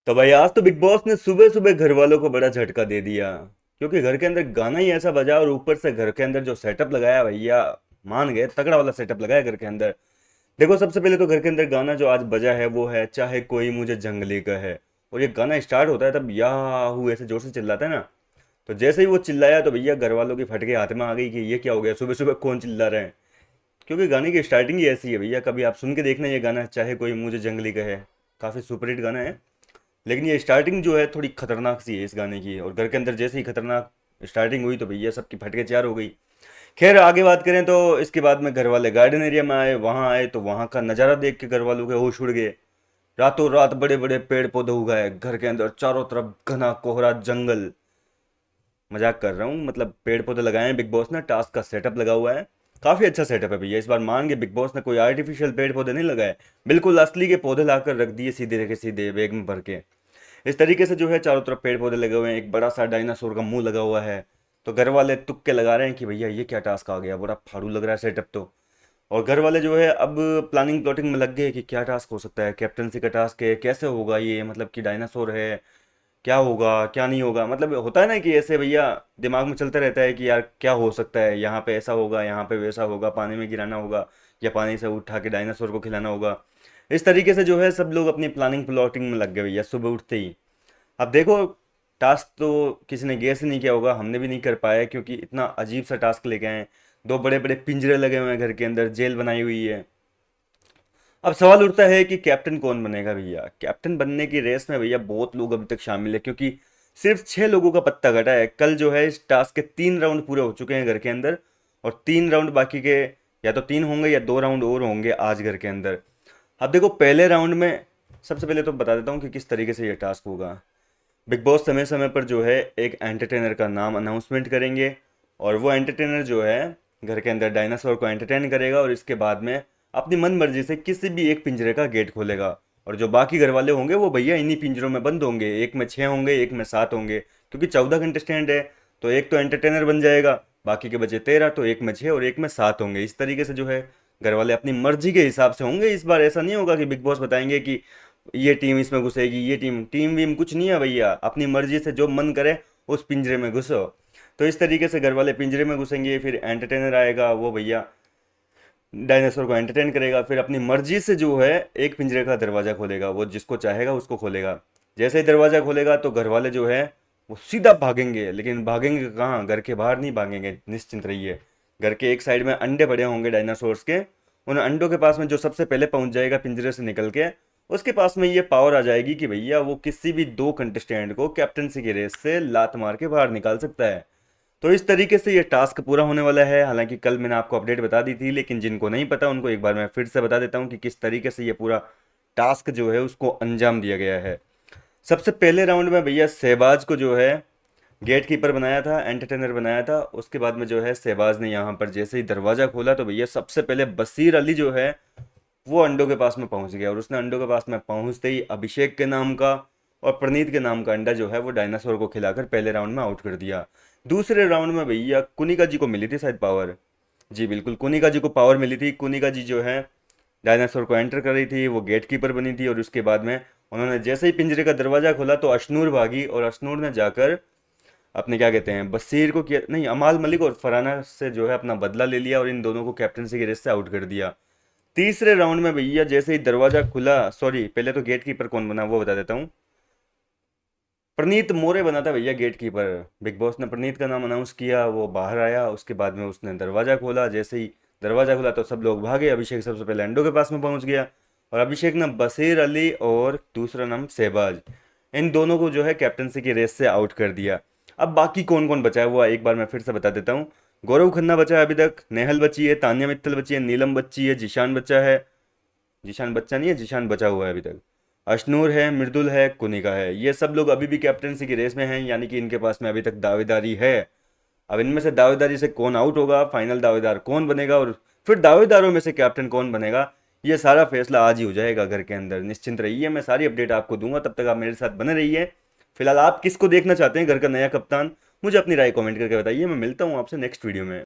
तो भाई आज तो बिग बॉस ने सुबह सुबह घर वालों को बड़ा झटका दे दिया। क्योंकि घर के अंदर गाना ही ऐसा बजा और ऊपर से घर के अंदर जो सेटअप लगाया भैया, मान गए, तगड़ा वाला सेटअप लगाया घर के अंदर। देखो, सबसे पहले तो घर के अंदर गाना जो आज बजा है वो है चाहे कोई मुझे जंगली का है। और ये गाना स्टार्ट होता है तब याहू ऐसे जोर से चिल्लाता है ना। तो जैसे ही वो चिल्लाया तो भैया घर वालों की फटके हाथ में आ गई कि ये क्या हो गया, सुबह सुबह कौन चिल्ला रहे हैं। क्योंकि गाने की स्टार्टिंग ही ऐसी है भैया, कभी आप सुन के देखना ये गाना चाहे कोई मुझे जंगली का है। काफ़ी सुपरहिट गाना है। लेकिन ये स्टार्टिंग जो है थोड़ी खतरनाक सी है इस गाने की, और घर के अंदर जैसे ही खतरनाक स्टार्टिंग हुई तो भैया सबकी फटके तैयार हो गई। खैर आगे बात करें तो इसके बाद में घर वाले गार्डन एरिया में आए, वहां आए तो वहां का नज़ारा देख के घर वालों के होश उड़ गए। रातों रात बड़े बड़े पेड़ पौधे उगाए घर के अंदर, चारों तरफ घना कोहरा जंगल। मजाक कर रहा हूँ, मतलब पेड़ पौधे लगाए हैं बिग बॉस ने, टास्क का सेटअप लगा हुआ है। काफी अच्छा सेटअप है भैया, इस बार मान के बिग बॉस ने कोई आर्टिफिशियल पेड़ पौधे नहीं लगाए। बिल्कुल असली के पौधे लाकर रख दिए सीधे के सीधे बैग में भर के। इस तरीके से जो है चारों तरफ पेड़ पौधे लगे हुए हैं, एक बड़ा सा डायनासोर का मुंह लगा हुआ है। तो घर वाले तुक्के लगा रहे हैं कि भैया ये क्या टास्क आ गया, बड़ा फाड़ू लग रहा है सेटअप तो। और घर वाले जो है अब प्लानिंग प्लॉटिंग में लग गए कि क्या टास्क हो सकता है, कैप्टनसी का टास्क है, कैसे होगा ये, मतलब कि डायनासोर है, क्या होगा क्या नहीं होगा। मतलब होता है ना कि ऐसे भैया दिमाग में चलता रहता है कि यार क्या हो सकता है, यहाँ पे ऐसा होगा, यहाँ पे वैसा होगा, पानी में गिराना होगा या पानी से उठा के डायनासोर को खिलाना होगा। इस तरीके से जो है सब लोग अपनी प्लानिंग प्लॉटिंग में लग गए भैया सुबह उठते ही। अब देखो, टास्क तो किसी ने गेस ही नहीं किया होगा, हमने भी नहीं कर पाया क्योंकि इतना अजीब सा टास्क लेके आए हैं। दो बड़े बड़े पिंजरे लगे हुए हैं घर के अंदर, जेल बनाई हुई है। अब सवाल उठता है कि कैप्टन कौन बनेगा भैया। कैप्टन बनने की रेस में भैया बहुत लोग अभी तक शामिल है, क्योंकि सिर्फ 6 लोगों का पत्ता कटा है। कल जो है इस टास्क के 3 राउंड पूरे हो चुके हैं घर के अंदर, और 3 राउंड बाकी के, या तो 3 होंगे या 2 राउंड और होंगे आज घर के अंदर। अब देखो, पहले राउंड में सबसे पहले तो बता देता हूँ कि किस तरीके से ये टास्क होगा। बिग बॉस समय समय पर जो है एक एंटरटेनर का नाम अनाउंसमेंट करेंगे, और वो एंटरटेनर जो है घर के अंदर डायनासोर को एंटरटेन करेगा, और इसके बाद में अपनी मन मर्जी से किसी भी एक पिंजरे का गेट खोलेगा। और जो बाकी घर वाले होंगे वो भैया इन्हीं पिंजरों में बंद होंगे, एक में 6 होंगे, एक में 7 होंगे, क्योंकि 14 कंटेस्टेंट है। तो एक तो एंटरटेनर बन जाएगा, बाकी के बचे 13, तो एक में 6 और एक में 7 होंगे। इस तरीके से जो है घर वाले अपनी मर्जी के हिसाब से होंगे। इस बार ऐसा नहीं होगा कि बिग बॉस बताएंगे कि ये टीम इसमें घुसेगी, ये टीम टीम वीम कुछ नहीं है भैया, अपनी मर्जी से जो मन करे उस पिंजरे में घुसो। तो इस तरीके से घर वाले पिंजरे में घुसेंगे, फिर एंटरटेनर आएगा, वो भैया डायनासोर को एंटरटेन करेगा, फिर अपनी मर्जी से जो है एक पिंजरे का दरवाज़ा खोलेगा, वो जिसको चाहेगा उसको खोलेगा। जैसे ही दरवाज़ा खोलेगा तो घर वाले जो है वो सीधा भागेंगे, लेकिन भागेंगे कहाँ, घर के बाहर नहीं भागेंगे, निश्चिंत रहिए। घर के एक साइड में अंडे पड़े होंगे डायनासोर्स के, उन अंडों के पास में जो सबसे पहले पहुंच जाएगा पिंजरे से निकल के, उसके पास में ये पावर आ जाएगी कि भैया वो किसी भी 2 कंटेस्टेंट को कैप्टनसी की रेस से लात मार के बाहर निकाल सकता है। तो इस तरीके से ये टास्क पूरा होने वाला है। हालांकि कल मैंने आपको अपडेट बता दी थी, लेकिन जिनको नहीं पता उनको एक बार मैं फिर से बता देता हूँ कि किस तरीके से ये पूरा टास्क जो है उसको अंजाम दिया गया है। सबसे पहले राउंड में भैया शहबाज को जो है गेट कीपर बनाया था, एंटरटेनर बनाया था। उसके बाद में जो है शहबाज ने यहाँ पर जैसे ही दरवाज़ा खोला तो भैया सबसे पहले बशीर अली जो है वो अंडों के पास में पहुंच गया, और उसने अंडों के पास में पहुंचते ही अभिषेक के नाम का और प्रणीत के नाम का अंडा जो है वो डायनासोर को खिलाकर पहले राउंड में आउट कर दिया। दूसरे राउंड में भैया कुनिका जी को मिली थी शायद पावर। जी बिल्कुल, कुनिका जी को पावर मिली थी। कुनिका जी जो है डायनासोर को एंटर कर रही थी, वो गेट कीपर बनी थी, और उसके बाद में उन्होंने जैसे ही पिंजरे का दरवाजा खोला तो अशनूर भागी, और अशनूर ने जाकर अपने क्या कहते हैं बशीर को किया नहीं, अमाल मलिक और फरहाना से जो है अपना बदला ले लिया, और इन दोनों को कैप्टनसी की रेस से आउट कर दिया। तीसरे राउंड में भैया जैसे ही दरवाजा खुला, सॉरी पहले तो गेट कीपर कौन बना वो बता देता हूँ। प्रनीत मोरे बना था भैया गेट कीपर। बिग बॉस ने प्रनीत का नाम अनाउंस किया, वो बाहर आया, उसके बाद में उसने दरवाजा खोला। जैसे ही दरवाजा खुला तो सब लोग भागे, अभिषेक सबसे पहले अंडो के पास में पहुंच गया, और अभिषेक ने बशीर अली और दूसरा नाम शहबाज, इन दोनों को जो है कैप्टनसी की रेस से आउट कर दिया। अब बाकी कौन कौन बचा है वो एक बार मैं फिर से बता देता हूँ। गौरव खन्ना बचा है अभी तक, नेहल बची है, तान्या मित्तल बची है, नीलम बची है, जिशान बचा है, जिशान बच्चा नहीं है, जिशान बचा हुआ है अभी तक, अशनूर है, मृदुल है, कुनिका है। ये सब लोग अभी भी कैप्टनसी की रेस में हैं, यानी कि इनके पास में अभी तक दावेदारी है। अब इनमें से दावेदारी से कौन आउट होगा, फाइनल दावेदार कौन बनेगा, और फिर दावेदारों में से कैप्टन कौन बनेगा, ये सारा फैसला आज ही हो जाएगा घर के अंदर। निश्चिंत रहिए, मैं सारी अपडेट आपको दूंगा, तब तक आप मेरे साथ बने रहिए। फिलहाल आप किसको देखना चाहते हैं घर का नया कप्तान, मुझे अपनी राय कमेंट करके बताइए। मैं मिलता हूँ आपसे नेक्स्ट वीडियो में।